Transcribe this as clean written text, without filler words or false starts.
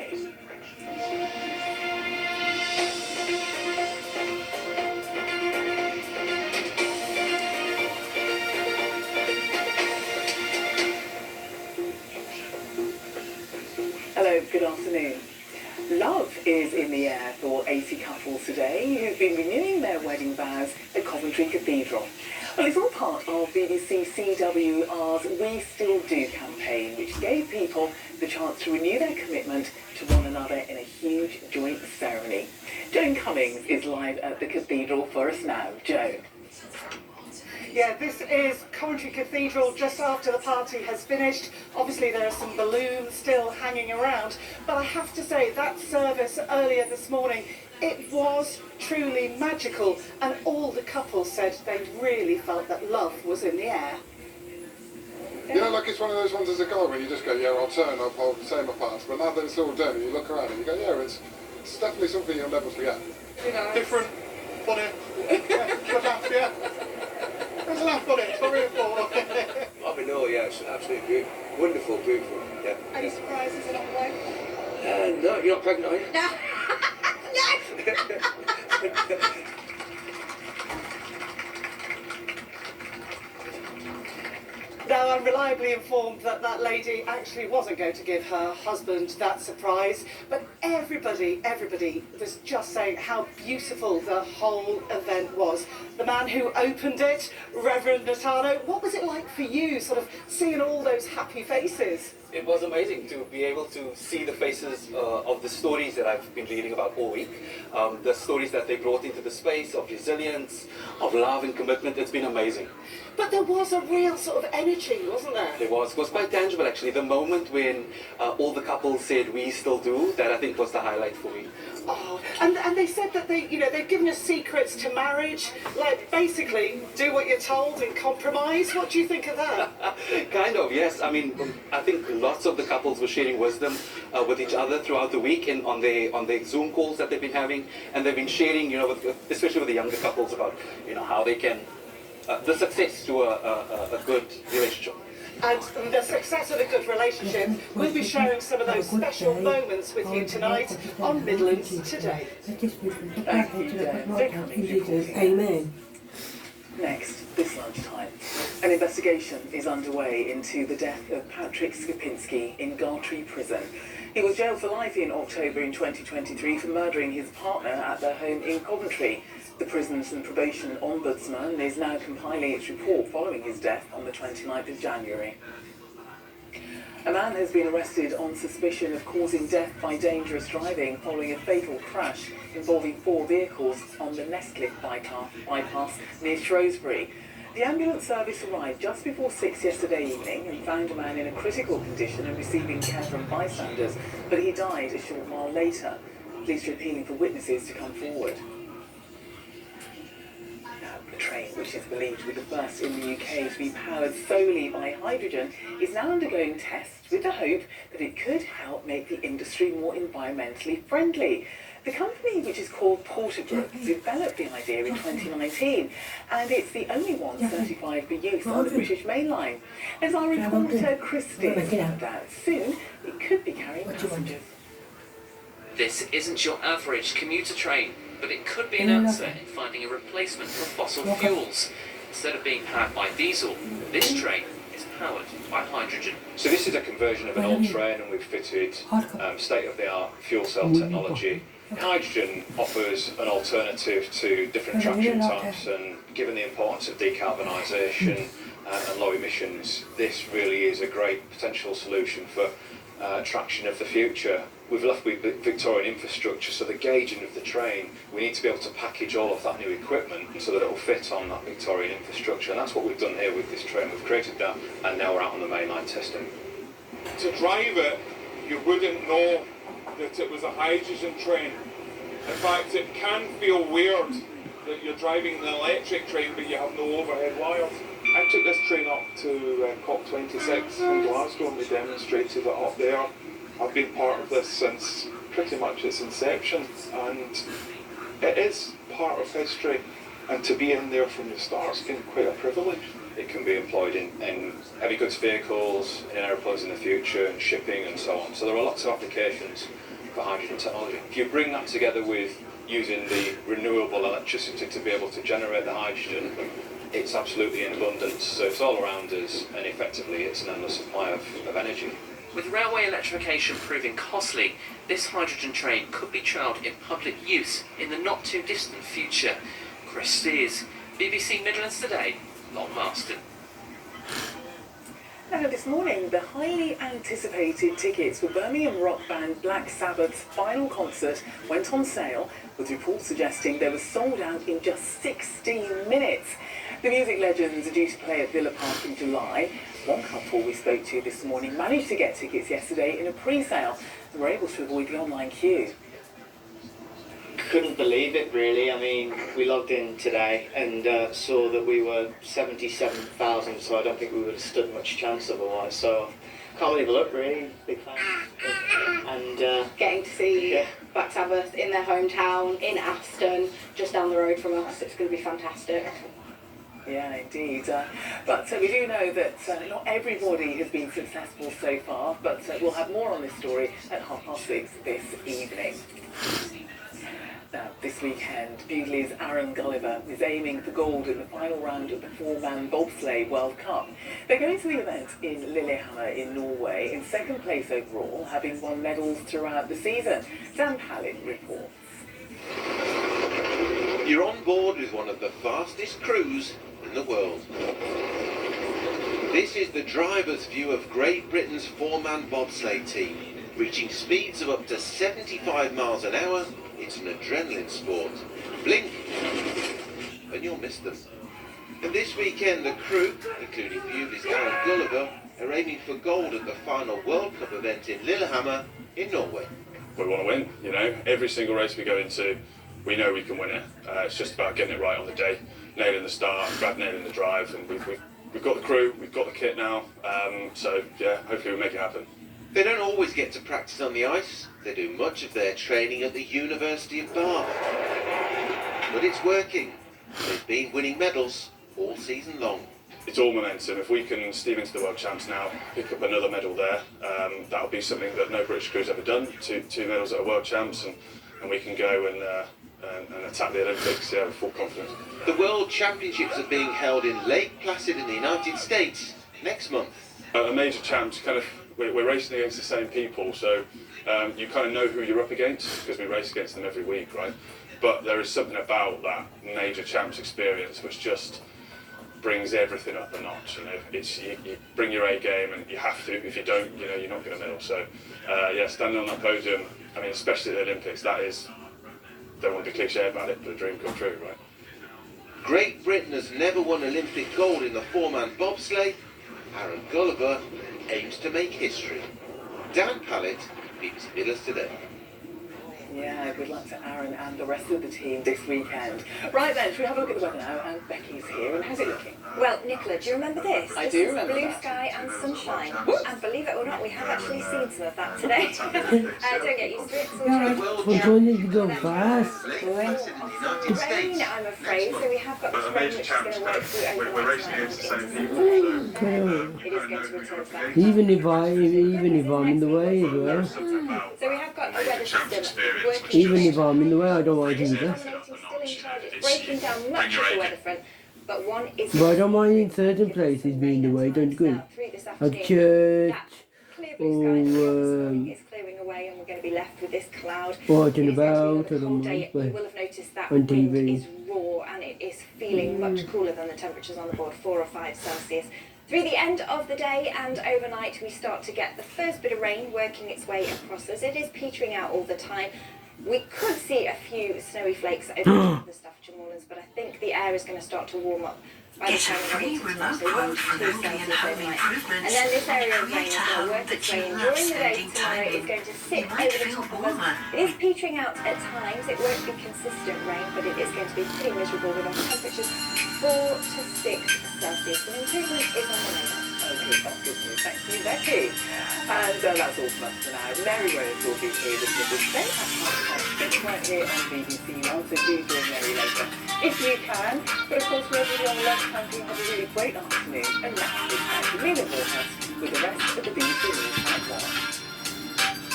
Today. Hello, good afternoon. Love is in the air for 80 couples today who've been renewing their wedding vows at Coventry Cathedral. Well, it's all part of BBC CWR's We Still Do campaign, which gave people the chance to renew their commitment to one another in a huge joint ceremony. Joan Cummings is live at the cathedral for us now. Joan. Yeah, this is Coventry Cathedral just after the party has finished. Obviously there are some balloons still hanging around, but I have to say that service earlier this morning, it was truly magical, and all the couples said they really felt that love was in the air. You know, like it's one of those ones as a guy where you just go, yeah, I'll turn up, I'll say my parts, but now that it's all done, you look around and you go, yeah, it's definitely something you'll never forget. You know, different, funny, good laugh, yeah. There's a laugh on it, it's not really full. I mean, no, yeah, it's absolutely beautiful. Wonderful, beautiful, yeah. any surprises along the way? No, you're not pregnant, are you? No. Now, I'm reliably informed that that lady actually wasn't going to give her husband that surprise, but everybody was just saying how beautiful the whole event was. The man who opened it, Reverend Natano, what was it like for you, sort of seeing all those happy faces? It was amazing to be able to see the faces of the stories that I've been reading about all week. The stories that they brought into the space of resilience, of love and commitment. It's been amazing. But there was a real sort of energy, wasn't there? It was quite tangible actually. The moment when all the couples said we still do, that I think was the highlight for me. Oh, and they said that they've given us secrets to marriage, like basically do what you're told and compromise. What do you think of that? Kind of, yes. I mean, I think lots of the couples were sharing wisdom with each other throughout the week and on their Zoom calls that they've been having, and they've been sharing, especially with the younger couples, about how they can the success to a good relationship. And the success of a good relationship, we'll be sharing some of those special moments with you tonight on Midlands Today. Thank you, Jen. Amen. Next, this lunchtime, an investigation is underway into the death of Patrick Skupinski in Gartree Prison. He was jailed for life in October in 2023 for murdering his partner at their home in Coventry. The Prisons and Probation Ombudsman is now compiling its report following his death on the 29th of January. A man has been arrested on suspicion of causing death by dangerous driving following a fatal crash involving 4 vehicles on the Nestcliff bypass near Shrewsbury. The ambulance service arrived just before 6 yesterday evening and found a man in a critical condition and receiving care from bystanders, but he died a short while later. Police are appealing for witnesses to come forward. The train, which is believed to be the first in the UK to be powered solely by hydrogen, is now undergoing tests with the hope that it could help make the industry more environmentally friendly. The company, which is called Porter Group, developed the idea in 2019, and it's the only one certified for use on the British main line. As our reporter Christine found out, soon it could be carrying passengers. This isn't your average commuter train, but it could be an answer in finding a replacement for fossil fuels. Instead of being powered by diesel, this train is powered by hydrogen. So this is a conversion of an old train, and we've fitted state-of-the-art fuel cell technology. Hydrogen offers an alternative to different traction types, and given the importance of decarbonisation and low emissions, this really is a great potential solution for traction of the future. We've left with Victorian infrastructure, so the gauging of the train, we need to be able to package all of that new equipment so that it will fit on that Victorian infrastructure, and that's what we've done here with this train. We've created that, and now we're out on the main line testing. To drive it, you wouldn't know that it was a hydrogen train. In fact, it can feel weird that you're driving an electric train but you have no overhead wires. I took this train up to COP26 in Glasgow, and we demonstrated it up there. I've been part of this since pretty much its inception, and it is part of history, and to be in there from the start has been quite a privilege. It can be employed in heavy goods vehicles, in aeroplanes in the future, and shipping and so on. So there are lots of applications for hydrogen technology. If you bring that together with using the renewable electricity to be able to generate the hydrogen, it's absolutely in abundance, so it's all around us, and effectively it's an endless supply of energy. With railway electrification proving costly, this hydrogen train could be trialled in public use in the not too distant future. Chris Steers, BBC Midlands Today, Long Marston. Now, this morning, the highly anticipated tickets for Birmingham rock band Black Sabbath's final concert went on sale, with reports suggesting they were sold out in just 16 minutes. The music legends are due to play at Villa Park in July. One couple we spoke to this morning managed to get tickets yesterday in a pre-sale and were able to avoid the online queue. Couldn't believe it, really. I mean, we logged in today and saw that we were 77,000, so I don't think we would have stood much chance otherwise. So, can't believe it, look, really. Big fan. And getting to see Black Sabbath in their hometown, in Aston, just down the road from us, it's going to be fantastic. Yeah, indeed. But we do know that not everybody has been successful so far, but we'll have more on this story at 6:30 this evening. Now, this weekend, Bewdley's Aaron Gulliver is aiming for gold at the final round of the four-man bobsleigh World Cup. They're going to the event in Lillehammer in Norway in second place overall, having won medals throughout the season. Dan Pallin reports. You're on board with one of the fastest crews in the world. This is the driver's view of Great Britain's four-man bobsleigh team. Reaching speeds of up to 75 miles an hour, it's an adrenaline sport. Blink, and you'll miss them. And this weekend, the crew, including Bewdley's Aaron Gulliver, are aiming for gold at the final World Cup event in Lillehammer in Norway. We want to win, you know. Every single race we go into, we know we can win it. It's just about getting it right on the day, nailing the start, nailing the drive, and we've got the crew, we've got the kit now, so yeah, hopefully we'll make it happen. They don't always get to practice on the ice. They do much of their training at the University of Bath. But it's working. They've been winning medals all season long. It's all momentum. If we can steam into the World Champs now, pick up another medal there, that'll be something that no British crew's ever done. Two medals at a World Champs, and we can go and attack the Olympics with full confidence. The World Championships are being held in Lake Placid in the United States next month. A major champs, we're racing against the same people, so you kind of know who you're up against because we race against them every week, right? But there is something about that major champs experience which just brings everything up a notch. You know, you bring your A game, and you have to. If you don't, you know, you're not going to medal. So, yeah, standing on that podium. I mean, especially at the Olympics, that is. Don't want to be cliche about it, but a dream come true, right? Great Britain has never won Olympic gold in the four-man bobsleigh. Aaron Gulliver aims to make history. Dan Pallett, BBC Midlands Today. Yeah, good luck to Aaron and the rest of the team this weekend. Right then, should we have a look at the weather now? And Becky's here, and how's it looking? Well, Nicola, do you remember this? I do remember blue that. sky and sunshine. And believe it or not, we have actually seen some of that today. Don't get used to it. We're going to go fast. Rain, I'm afraid, so we have got this rain which is going to work through over We're racing against the same people. It is going to return to that. Even if I'm in the way as well. So we have got a weather system working. Even if I'm in the way, I don't mind either. It's breaking down much of the weather front, but one is. But I don't mind in certain places being in the way, don't you? Like church, or it's clearing away, and we're going to be left with this cloud. Walking about, I don't mind. mind. You will have noticed that On wind TV. is raw, and it is feeling much cooler than the temperatures on the board, 4 or 5 Celsius. Through the end of the day and overnight, we start to get the first bit of rain working its way across us. It is petering out all the time. We could see a few snowy flakes over the top of the Staffordshire Moorlands, but I think the air is going to start to warm up by the time we get into tomorrow, so 1 to 2 Celsius overnight. And then this area of rain is going to work its way in during the day tomorrow. It's going to sit over the top of us. It is petering out at times. It won't be consistent rain, but it is going to be pretty miserable with our temperatures 4 to 6 Celsius. An improvement is on the way now. Okay, that's good news. Thank you, Becky. And that's all from us for now. Mary Rose will be here this Wednesday at 6 right here on BBC One, so do join Mary later if you can. But of course, we're really on lunchtime, so you have a really great afternoon. And now it's time to Mina Moorhouse with the rest of the BBC News at 1.